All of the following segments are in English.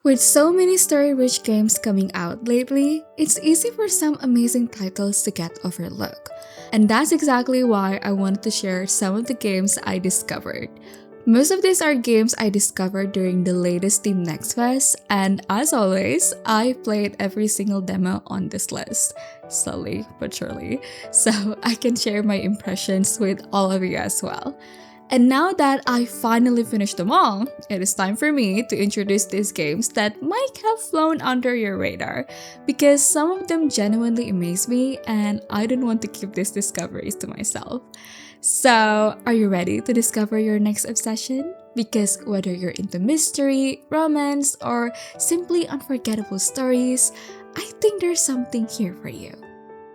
With so many story-rich games coming out lately, it's easy for some amazing titles to get overlooked. And that's exactly why I wanted to share some of the games I discovered. Most of these are games I discovered during the latest Steam Next Fest, and as always, I played every single demo on this list, slowly but surely, so I can share my impressions with all of you as well. And now that I finally finished them all, it is time for me to introduce these games that might have flown under your radar, because some of them genuinely amaze me and I don't want to keep these discoveries to myself. So, are you ready to discover your next obsession? Because whether you're into mystery, romance, or simply unforgettable stories, I think there's something here for you.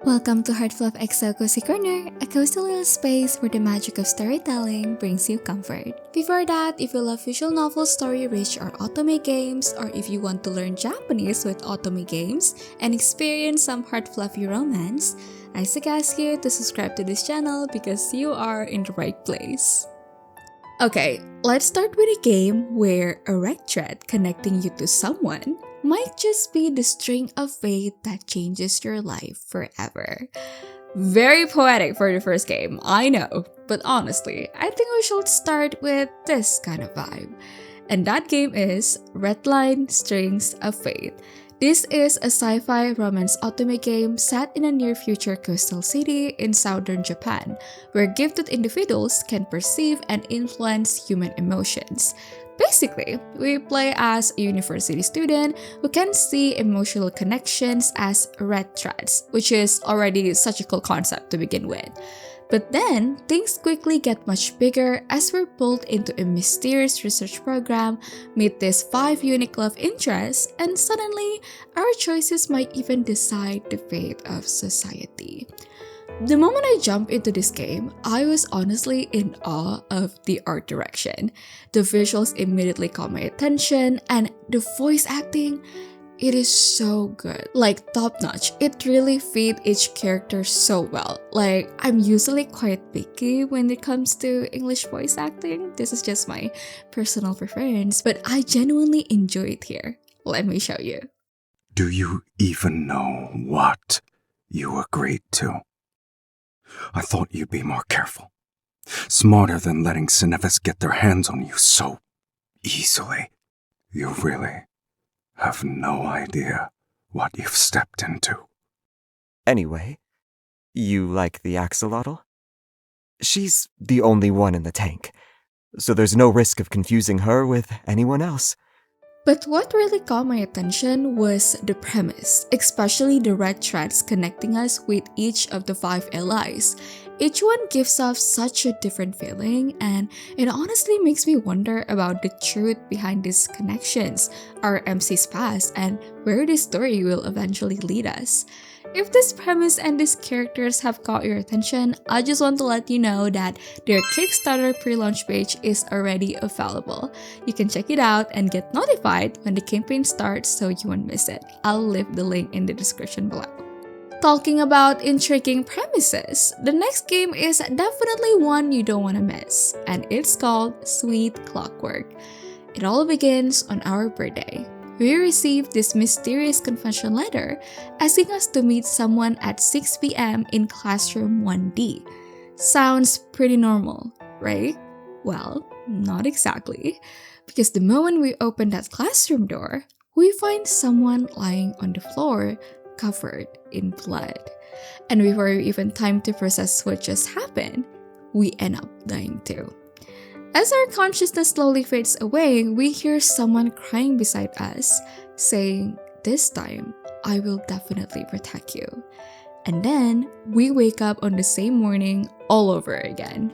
Welcome to Heart Fluff XO Cozy Corner, a cozy little space where the magic of storytelling brings you comfort. Before that, if you love visual novel story-rich or otome games, or if you want to learn Japanese with otome games and experience some heart-fluffy romance, I suggest you to subscribe to this channel because you are in the right place. Okay, let's start with a game where a red thread connecting you to someone might just be the string of fate that changes your life forever. Very poetic for the first game, I know, but honestly, I think we should start with this kind of vibe. And that game is Redline Strings of Fate. This is a sci-fi romance otome game set in a near-future coastal city in southern Japan, where gifted individuals can perceive and influence human emotions. Basically, we play as a university student who can see emotional connections as red threads, which is already such a cool concept to begin with. But then, things quickly get much bigger as we're pulled into a mysterious research program, meet these 5 unique love interests, and suddenly, our choices might even decide the fate of society. The moment I jumped into this game, I was honestly in awe of the art direction. The visuals immediately caught my attention, and the voice acting, it is so good. Like, top-notch. It really fit each character so well. Like, I'm usually quite picky when it comes to English voice acting. This is just my personal preference, but I genuinely enjoy it here. Let me show you. Do you even know what you agreed to? I thought you'd be more careful. Smarter than letting Cinevis get their hands on you so easily. You really have no idea what you've stepped into. Anyway, you like the axolotl? She's the only one in the tank, so there's no risk of confusing her with anyone else. But what really caught my attention was the premise, especially the red threads connecting us with each of the 5 allies. Each one gives off such a different feeling, and it honestly makes me wonder about the truth behind these connections, our MC's past, and where this story will eventually lead us. If this premise and these characters have caught your attention, I just want to let you know that their Kickstarter pre-launch page is already available. You can check it out and get notified when the campaign starts so you won't miss it. I'll leave the link in the description below. Talking about intriguing premises, the next game is definitely one you don't want to miss, and it's called Sweet Clockwork. It all begins on our birthday. We received this mysterious confession letter asking us to meet someone at 6 p.m. in classroom 1D. Sounds pretty normal, right? Well, not exactly. Because the moment we open that classroom door, we find someone lying on the floor covered in blood. And before we even time to process what just happened, we end up dying too. As our consciousness slowly fades away, we hear someone crying beside us, saying, "This time, I will definitely protect you." And then, we wake up on the same morning all over again.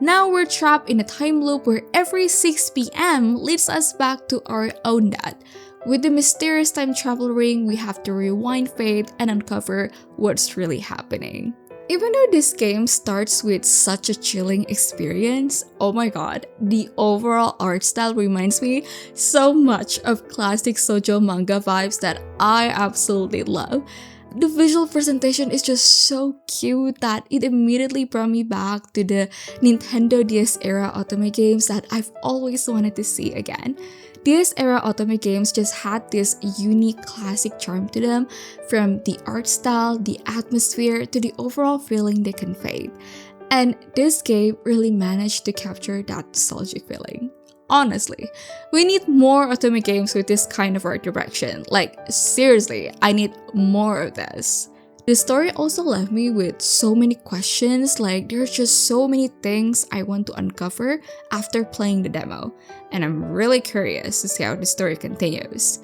Now we're trapped in a time loop where every 6 p.m. leads us back to our own death. With the mysterious time travel ring, we have to rewind fate and uncover what's really happening. Even though this game starts with such a chilling experience, oh my god, the overall art style reminds me so much of classic shoujo manga vibes that I absolutely love. The visual presentation is just so cute that it immediately brought me back to the Nintendo DS era otome games that I've always wanted to see again. This era otome games just had this unique classic charm to them, from the art style, the atmosphere, to the overall feeling they conveyed. And this game really managed to capture that nostalgic feeling. Honestly, we need more otome games with this kind of art direction. Like, seriously, I need more of this. The story also left me with so many questions, like there's just so many things I want to uncover after playing the demo, and I'm really curious to see how the story continues.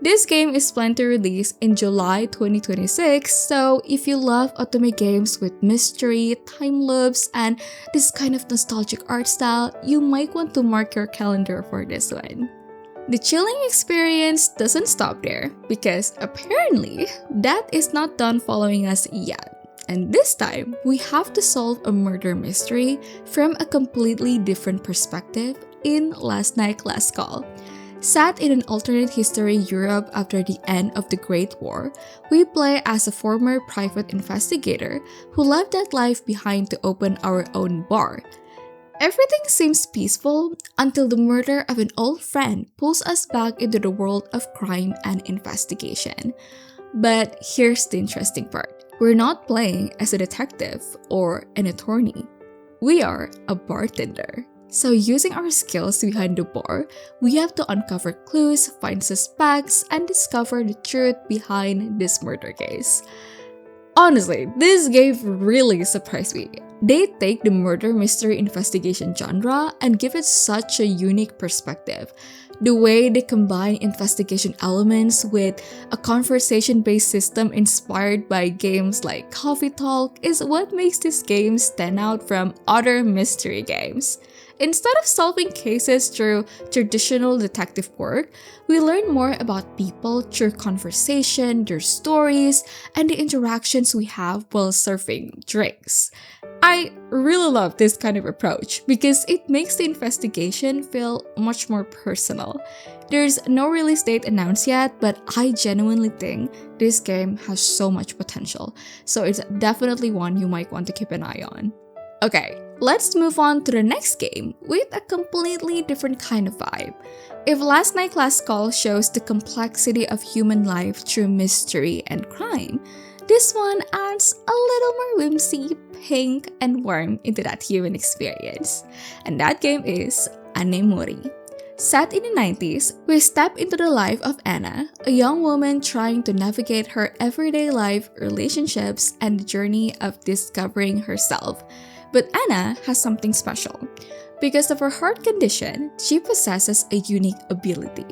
This game is planned to release in July 2026, so if you love otome games with mystery, time loops, and this kind of nostalgic art style, you might want to mark your calendar for this one. The chilling experience doesn't stop there, because apparently that is not done following us yet. And this time, we have to solve a murder mystery from a completely different perspective in Last Night Last Call. Set in an alternate history Europe after the end of the Great War, we play as a former private investigator who left that life behind to open our own bar. Everything seems peaceful until the murder of an old friend pulls us back into the world of crime and investigation. But here's the interesting part. We're not playing as a detective or an attorney. We are a bartender. So using our skills behind the bar, we have to uncover clues, find suspects, and discover the truth behind this murder case. Honestly, this game really surprised me. They take the murder mystery investigation genre and give it such a unique perspective. The way they combine investigation elements with a conversation-based system inspired by games like Coffee Talk is what makes this game stand out from other mystery games. Instead of solving cases through traditional detective work, we learn more about people through conversation, their stories, and the interactions we have while serving drinks. I really love this kind of approach because it makes the investigation feel much more personal. There's no release date announced yet, but I genuinely think this game has so much potential, so it's definitely one you might want to keep an eye on. Okay, let's move on to the next game with a completely different kind of vibe. If Last Night Last Call shows the complexity of human life through mystery and crime, this one adds a little more whimsy, pink, and warm into that human experience. And that game is Anemori. Set in the 90s, we step into the life of Anna, a young woman trying to navigate her everyday life, relationships, and the journey of discovering herself. But Anna has something special. Because of her heart condition, she possesses a unique ability: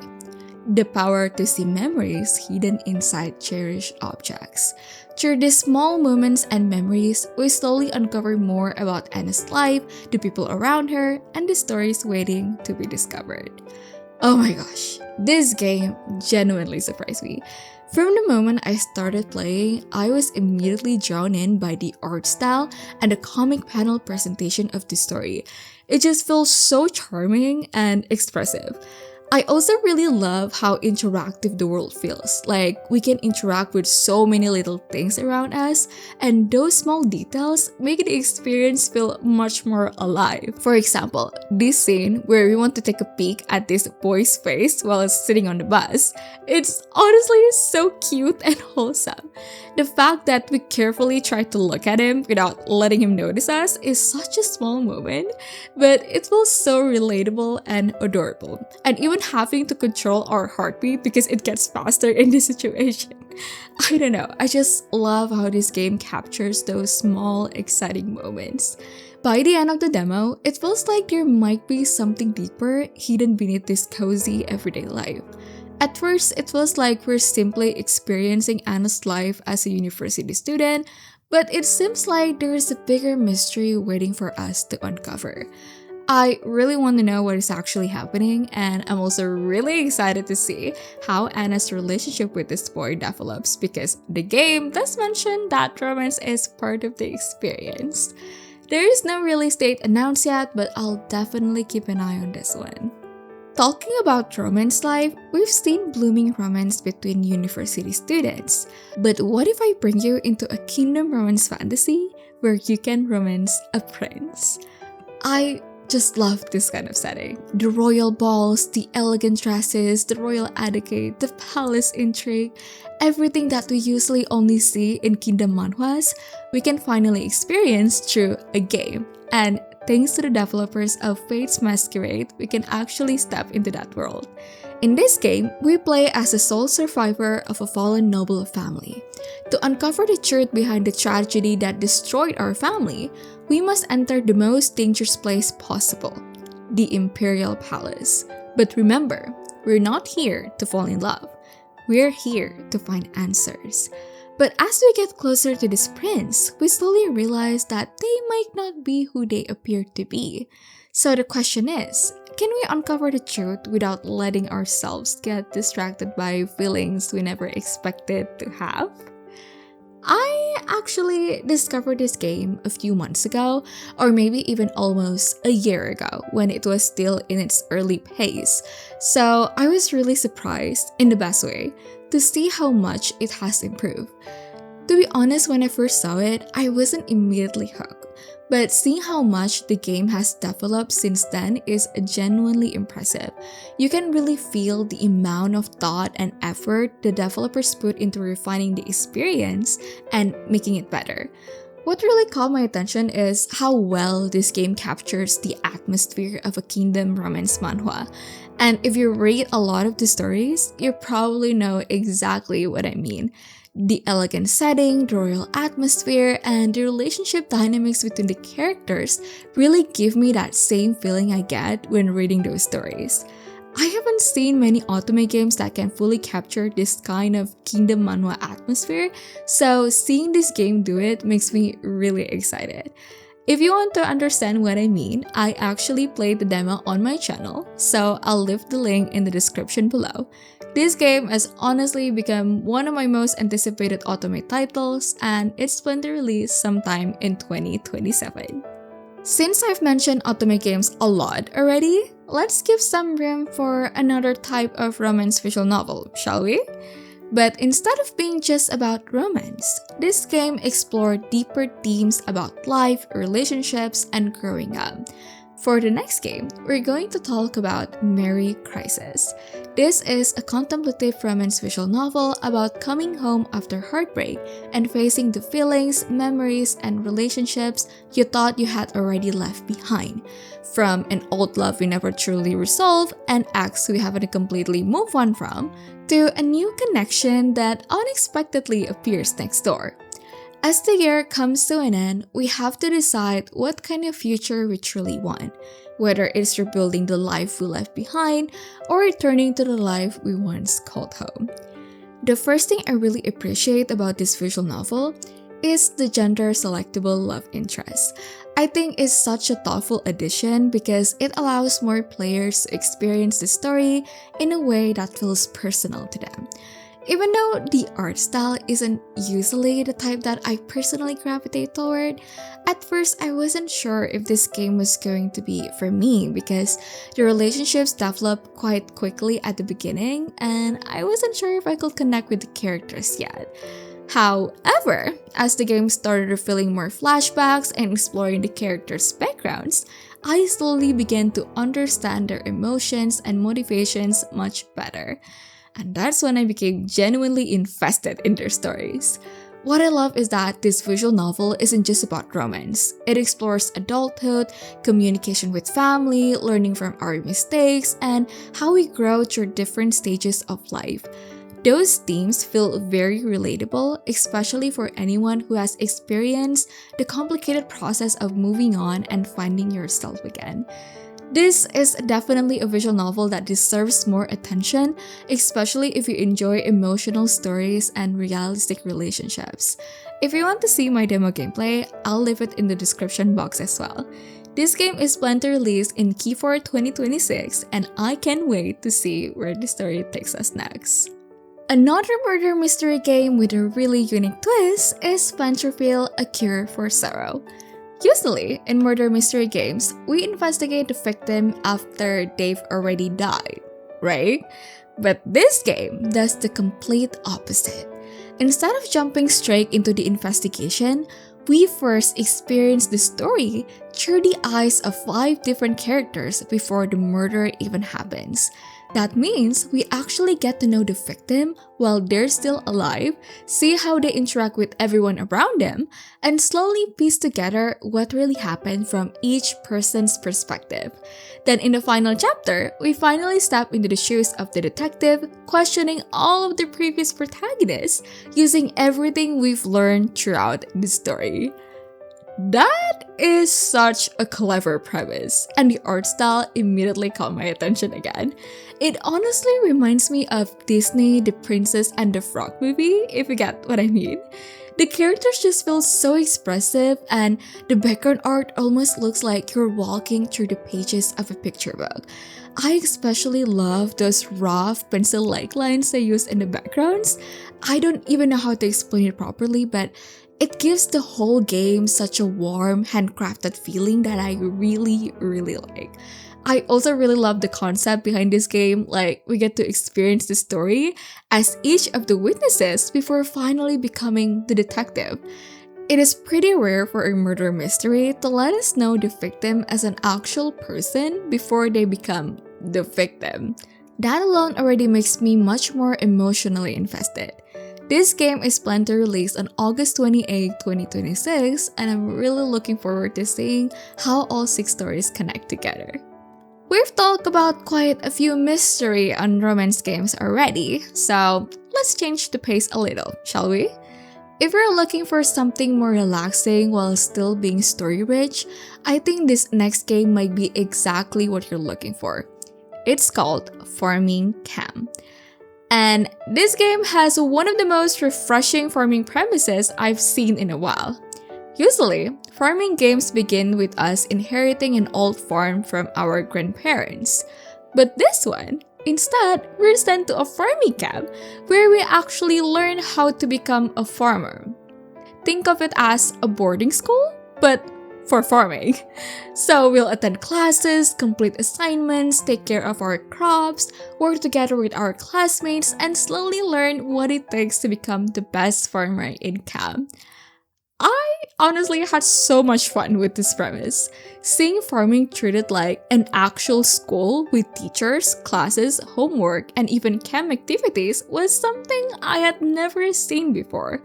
the power to see memories hidden inside cherished objects. Through these small moments and memories, we slowly uncover more about Anna's life, the people around her, and the stories waiting to be discovered. Oh my gosh, this game genuinely surprised me. From the moment I started playing, I was immediately drawn in by the art style and the comic panel presentation of the story. It just feels so charming and expressive. I also really love how interactive the world feels. Like, we can interact with so many little things around us, and those small details make the experience feel much more alive. For example, this scene where we want to take a peek at this boy's face while sitting on the bus. It's honestly so cute and wholesome. The fact that we carefully try to look at him without letting him notice us is such a small moment, but it feels so relatable and adorable. And even having to control our heartbeat because it gets faster in this situation. I don't know, I just love how this game captures those small, exciting moments. By the end of the demo, it feels like there might be something deeper hidden beneath this cozy everyday life. At first, it feels like we're simply experiencing Anna's life as a university student, but it seems like there is a bigger mystery waiting for us to uncover. I really want to know what is actually happening, and I'm also really excited to see how Anna's relationship with this boy develops, because the game does mention that romance is part of the experience. There is no release date announced yet, but I'll definitely keep an eye on this one. Talking about romance life, we've seen blooming romance between university students. But what if I bring you into a kingdom romance fantasy where you can romance a prince? I just love this kind of setting. The royal balls, the elegant dresses, the royal etiquette, the palace intrigue, everything that we usually only see in kingdom manhwas, we can finally experience through a game. And thanks to the developers of Fate's Masquerade, we can actually step into that world. In this game, we play as a sole survivor of a fallen noble family. To uncover the truth behind the tragedy that destroyed our family, we must enter the most dangerous place possible, the Imperial Palace. But remember, we're not here to fall in love. We're here to find answers. But as we get closer to this prince, we slowly realize that they might not be who they appear to be. So the question is, can we uncover the truth without letting ourselves get distracted by feelings we never expected to have? I actually discovered this game a few months ago, or maybe even almost a year ago when it was still in its early pace. So I was really surprised, in the best way, to see how much it has improved. To be honest, when I first saw it, I wasn't immediately hooked. But seeing how much the game has developed since then is genuinely impressive. You can really feel the amount of thought and effort the developers put into refining the experience and making it better. What really caught my attention is how well this game captures the atmosphere of a kingdom romance manhwa. And if you read a lot of the stories, you probably know exactly what I mean. The elegant setting, the royal atmosphere, and the relationship dynamics between the characters really give me that same feeling I get when reading those stories. I haven't seen many otome games that can fully capture this kind of kingdom manhwa atmosphere, so seeing this game do it makes me really excited. If you want to understand what I mean, I actually played the demo on my channel, so I'll leave the link in the description below. This game has honestly become one of my most anticipated otome titles, and it's planned to release sometime in 2027. Since I've mentioned otome games a lot already, let's give some room for another type of romance visual novel, shall we? But instead of being just about romance, this game explored deeper themes about life, relationships, and growing up. For the next game, we're going to talk about Merry Crisis. This is a contemplative romance visual novel about coming home after heartbreak and facing the feelings, memories, and relationships you thought you had already left behind. From an old love we never truly resolved, an ex we haven't completely moved on from, to a new connection that unexpectedly appears next door. As the year comes to an end, we have to decide what kind of future we truly want, whether it's rebuilding the life we left behind or returning to the life we once called home. The first thing I really appreciate about this visual novel is the gender-selectable love interest. I think it's such a thoughtful addition because it allows more players to experience the story in a way that feels personal to them. Even though the art style isn't usually the type that I personally gravitate toward, at first I wasn't sure if this game was going to be for me because the relationships developed quite quickly at the beginning and I wasn't sure if I could connect with the characters yet. However, as the game started revealing more flashbacks and exploring the characters' backgrounds, I slowly began to understand their emotions and motivations much better. And that's when I became genuinely invested in their stories. What I love is that this visual novel isn't just about romance. It explores adulthood, communication with family, learning from our mistakes, and how we grow through different stages of life. Those themes feel very relatable, especially for anyone who has experienced the complicated process of moving on and finding yourself again. This is definitely a visual novel that deserves more attention, especially if you enjoy emotional stories and realistic relationships. If you want to see my demo gameplay, I'll leave it in the description box as well. This game is planned to release in Q4 2026, and I can't wait to see where the story takes us next. Another murder mystery game with a really unique twist is Ventureville: A Cure for Sorrow. Usually, in murder mystery games, we investigate the victim after they've already died, right? But this game does the complete opposite. Instead of jumping straight into the investigation, We first experience the story through the eyes of 5 different characters before the murder even happens. That means we actually get to know the victim while they're still alive, see how they interact with everyone around them, and slowly piece together what really happened from each person's perspective. Then in the final chapter, we finally step into the shoes of the detective, questioning all of the previous protagonists, using everything we've learned throughout the story. That is such a clever premise, and the art style immediately caught my attention again. It honestly reminds me of Disney The Princess and the Frog movie, if you get what I mean. The characters just feel so expressive, and the background art almost looks like you're walking through the pages of a picture book. I especially love those rough pencil-like lines they use in the backgrounds. I don't even know how to explain it properly, but it gives the whole game such a warm, handcrafted feeling that I really like. I also really love the concept behind this game, like we get to experience the story as each of the witnesses before finally becoming the detective. It is pretty rare for a murder mystery to let us know the victim as an actual person before they become the victim. That alone already makes me much more emotionally invested. This game is planned to release on August 28, 2026, and I'm really looking forward to seeing how all 6 stories connect together. We've talked about quite a few mystery and romance games already, so let's change the pace a little, shall we? If you're looking for something more relaxing while still being story-rich, I think this next game might be exactly what you're looking for. It's called Farming Camp. And this game has one of the most refreshing farming premises I've seen in a while. Usually, farming games begin with us inheriting an old farm from our grandparents. But this one, instead, we're sent to a farming camp where we actually learn how to become a farmer. Think of it as a boarding school, but for farming. So we'll attend classes, complete assignments, take care of our crops, work together with our classmates, and slowly learn what it takes to become the best farmer in camp. I honestly had so much fun with this premise. Seeing farming treated like an actual school with teachers, classes, homework, and even camp activities was something I had never seen before.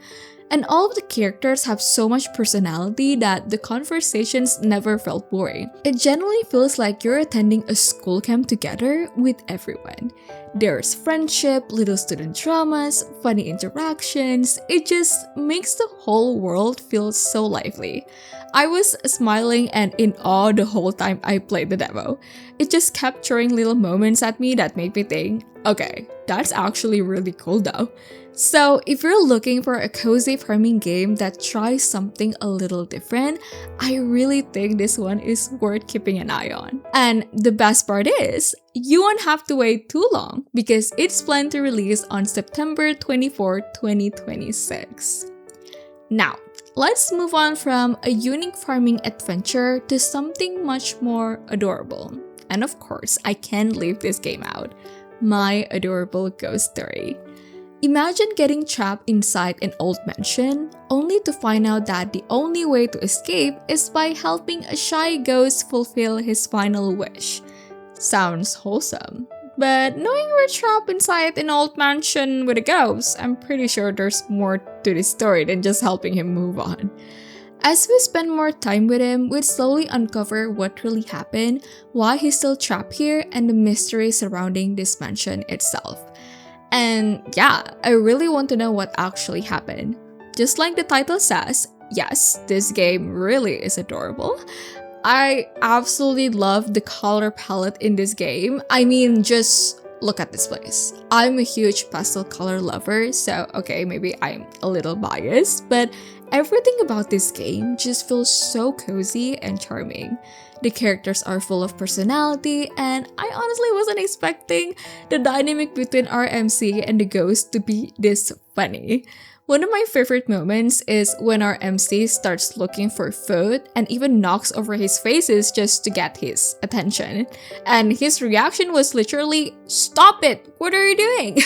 And all of the characters have so much personality that the conversations never felt boring. It generally feels like you're attending a school camp together with everyone. There's friendship, little student dramas, funny interactions. It just makes the whole world feel so lively. I was smiling and in awe the whole time I played the demo. It just kept throwing little moments at me that made me think, okay, that's actually really cool though. So if you're looking for a cozy farming game that tries something a little different, I really think this one is worth keeping an eye on. And the best part is, you won't have to wait too long because it's planned to release on September 24, 2026. Now, let's move on from a unique farming adventure to something much more adorable. And of course, I can't leave this game out. My Adorable Ghost Story. Imagine getting trapped inside an old mansion, only to find out that the only way to escape is by helping a shy ghost fulfill his final wish. Sounds wholesome. But knowing we're trapped inside an old mansion with a ghost, I'm pretty sure there's more to this story than just helping him move on. As we spend more time with him, we slowly uncover what really happened, why he's still trapped here, and the mystery surrounding this mansion itself. And yeah, I really want to know what actually happened. Just like the title says, yes, this game really is adorable. I absolutely love the color palette in this game. I mean, just look at this place. I'm a huge pastel color lover, so okay, maybe I'm a little biased, but everything about this game just feels so cozy and charming. The characters are full of personality, and I honestly wasn't expecting the dynamic between our MC and the ghost to be this funny. One of my favorite moments is when our MC starts looking for food and even knocks over his faces just to get his attention. And his reaction was literally, "Stop it! What are you doing?"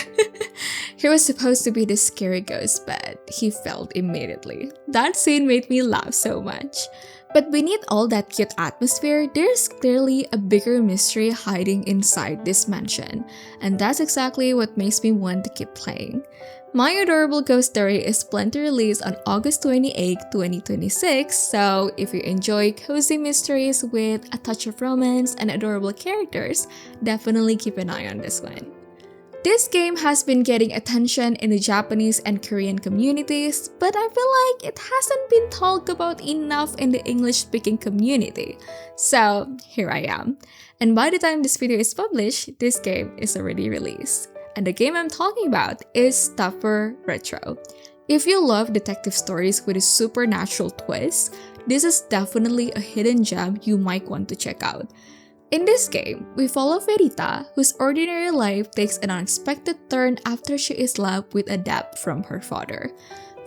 He was supposed to be the scary ghost, but he failed immediately. That scene made me laugh so much. But beneath all that cute atmosphere, there's clearly a bigger mystery hiding inside this mansion. And that's exactly what makes me want to keep playing. My Adorable Ghost Story is planned to release on August 28, 2026, so if you enjoy cozy mysteries with a touch of romance and adorable characters, definitely keep an eye on this one. This game has been getting attention in the Japanese and Korean communities, but I feel like it hasn't been talked about enough in the English-speaking community. So here I am. And by the time this video is published, this game is already released. And the game I'm talking about is Stuffer Retro. If you love detective stories with a supernatural twist, this is definitely a hidden gem you might want to check out. In this game, we follow Verita, whose ordinary life takes an unexpected turn after she is left with a debt from her father.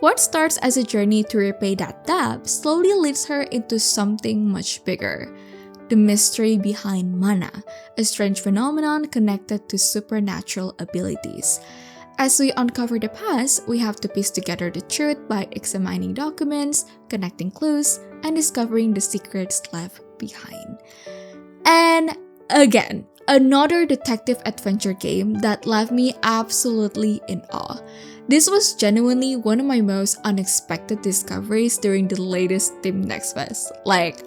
What starts as a journey to repay that debt slowly leads her into something much bigger. The mystery behind mana, a strange phenomenon connected to supernatural abilities. As we uncover the past, we have to piece together the truth by examining documents, connecting clues, and discovering the secrets left behind. And again, another detective adventure game that left me absolutely in awe. This was genuinely one of my most unexpected discoveries during the latest Team Next Fest. Like,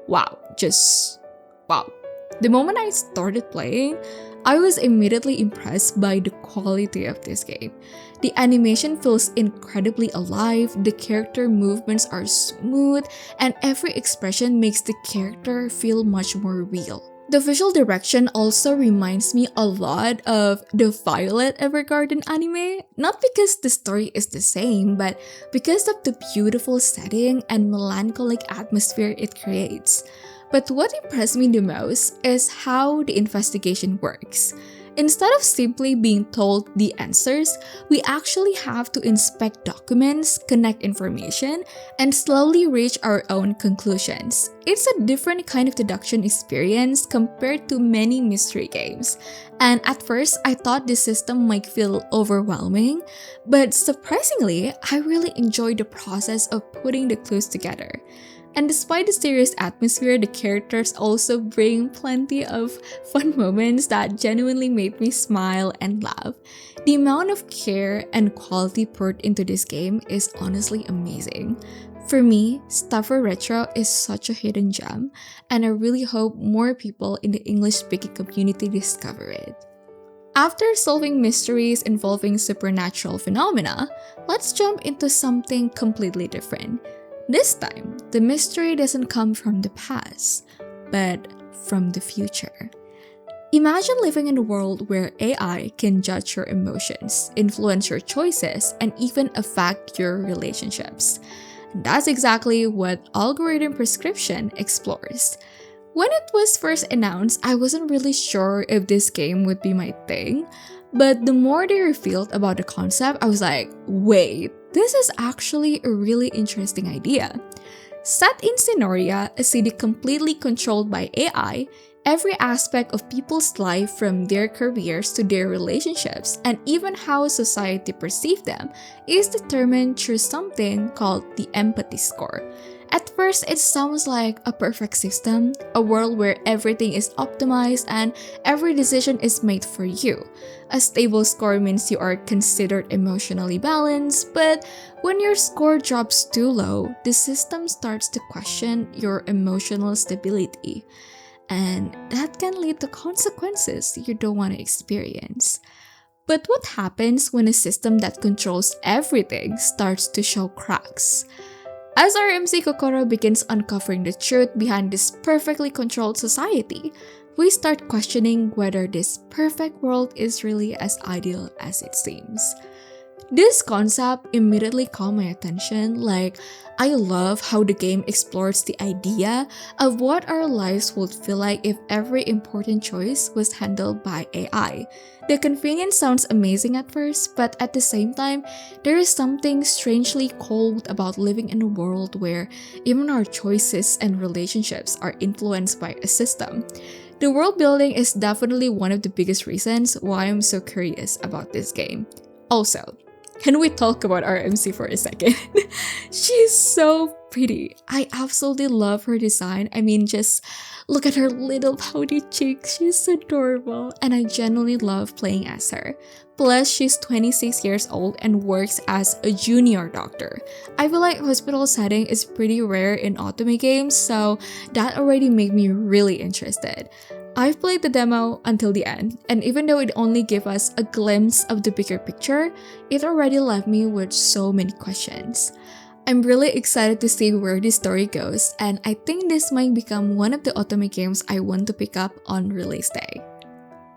wow. Just wow. The moment I started playing, I was immediately impressed by the quality of this game. The animation feels incredibly alive, the character movements are smooth, and every expression makes the character feel much more real. The visual direction also reminds me a lot of the Violet Evergarden anime, not because the story is the same, but because of the beautiful setting and melancholic atmosphere it creates. But what impressed me the most is how the investigation works. Instead of simply being told the answers, we actually have to inspect documents, connect information, and slowly reach our own conclusions. It's a different kind of deduction experience compared to many mystery games. And at first, I thought the system might feel overwhelming, but surprisingly, I really enjoyed the process of putting the clues together. And despite the serious atmosphere, the characters also bring plenty of fun moments that genuinely made me smile and laugh. The amount of care and quality poured into this game is honestly amazing. For me, Stuffer Retro is such a hidden gem, and I really hope more people in the English-speaking community discover it. After solving mysteries involving supernatural phenomena, let's jump into something completely different. This time, the mystery doesn't come from the past, but from the future. Imagine living in a world where AI can judge your emotions, influence your choices, and even affect your relationships. And that's exactly what Algorithm Prescription explores. When it was first announced, I wasn't really sure if this game would be my thing, but the more they revealed about the concept, I was like, wait, this is actually a really interesting idea. Set in Senoria, a city completely controlled by AI, every aspect of people's life from their careers to their relationships and even how society perceives them is determined through something called the empathy score. At first, it sounds like a perfect system, a world where everything is optimized and every decision is made for you. A stable score means you are considered emotionally balanced, but when your score drops too low, the system starts to question your emotional stability. And that can lead to consequences you don't want to experience. But what happens when a system that controls everything starts to show cracks? As our MC Kokoro begins uncovering the truth behind this perfectly controlled society, we start questioning whether this perfect world is really as ideal as it seems. This concept immediately caught my attention. Like, I love how the game explores the idea of what our lives would feel like if every important choice was handled by AI. The convenience sounds amazing at first, but at the same time, there is something strangely cold about living in a world where even our choices and relationships are influenced by a system. The world building is definitely one of the biggest reasons why I'm so curious about this game. Also, can we talk about our MC for a second? She's so pretty. I absolutely love her design. I mean, just look at her little pouty cheeks. She's adorable. And I genuinely love playing as her. Plus, she's 26 years old and works as a junior doctor. I feel like hospital setting is pretty rare in otome games, so that already made me really interested. I've played the demo until the end, and even though it only gave us a glimpse of the bigger picture, it already left me with so many questions. I'm really excited to see where this story goes, and I think this might become one of the otome games I want to pick up on release day.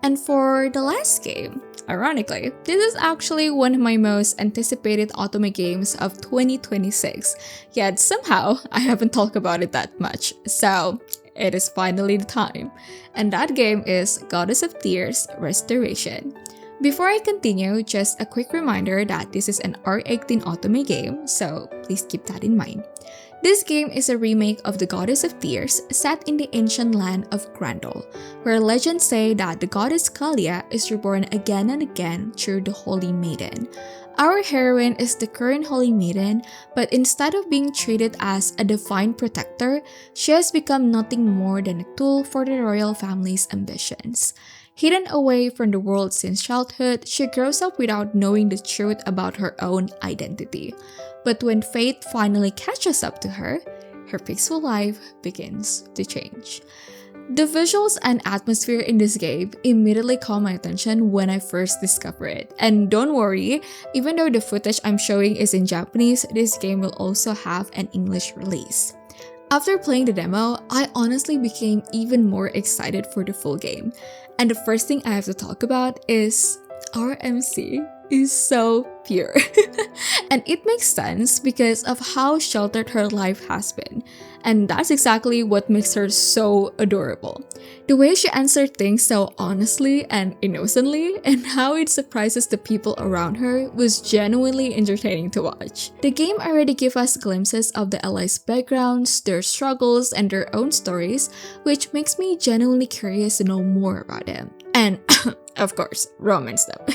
And for the last game, ironically, this is actually one of my most anticipated otome games of 2026, yet somehow I haven't talked about it that much, so it is finally the time. And that game is Goddess of Tears Restoration. Before I continue, just a quick reminder that this is an R18 otome game, so please keep that in mind. This game is a remake of the Goddess of Tears set in the ancient land of Grendel, where legends say that the goddess Kalia is reborn again and again through the Holy Maiden. Our heroine is the current Holy Maiden, but instead of being treated as a divine protector, she has become nothing more than a tool for the royal family's ambitions. Hidden away from the world since childhood, she grows up without knowing the truth about her own identity. But when fate finally catches up to her, her peaceful life begins to change. The visuals and atmosphere in this game immediately caught my attention when I first discovered it. And don't worry, even though the footage I'm showing is in Japanese, this game will also have an English release. After playing the demo, I honestly became even more excited for the full game. And the first thing I have to talk about is our MC is so pure. And it makes sense because of how sheltered her life has been. And that's exactly what makes her so adorable. The way she answered things so honestly and innocently, and how it surprises the people around her, was genuinely entertaining to watch. The game already gave us glimpses of the allies' backgrounds, their struggles, and their own stories, which makes me genuinely curious to know more about them. And of course, romance stuff.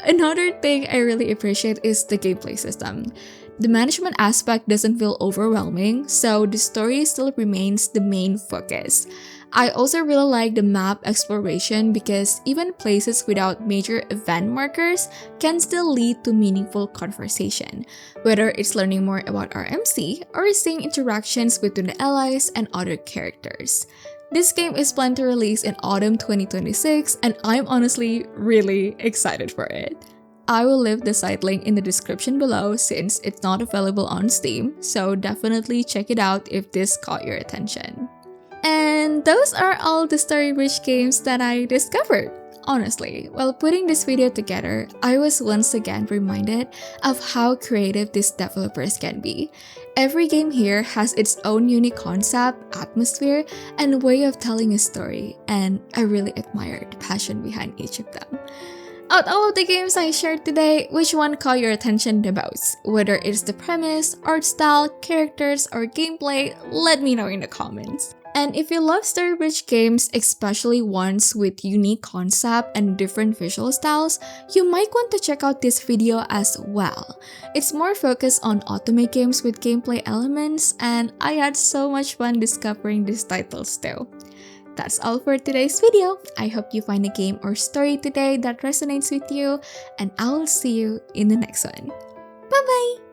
Another thing I really appreciate is the gameplay system. The management aspect doesn't feel overwhelming, so the story still remains the main focus. I also really like the map exploration because even places without major event markers can still lead to meaningful conversation, whether it's learning more about our MC or seeing interactions between the allies and other characters. This game is planned to release in autumn 2026, and I'm honestly really excited for it. I will leave the site link in the description below since it's not available on Steam, so definitely check it out if this caught your attention. And those are all the story-rich games that I discovered. Honestly, while putting this video together, I was once again reminded of how creative these developers can be. Every game here has its own unique concept, atmosphere, and way of telling a story, and I really admire the passion behind each of them. Out of all of the games I shared today, which one caught your attention the most? Whether it's the premise, art style, characters, or gameplay, let me know in the comments. And if you love story-rich games, especially ones with unique concept and different visual styles, you might want to check out this video as well. It's more focused on otome games with gameplay elements, and I had so much fun discovering these titles too. That's all for today's video. I hope you find a game or story today that resonates with you, and I'll see you in the next one. Bye bye!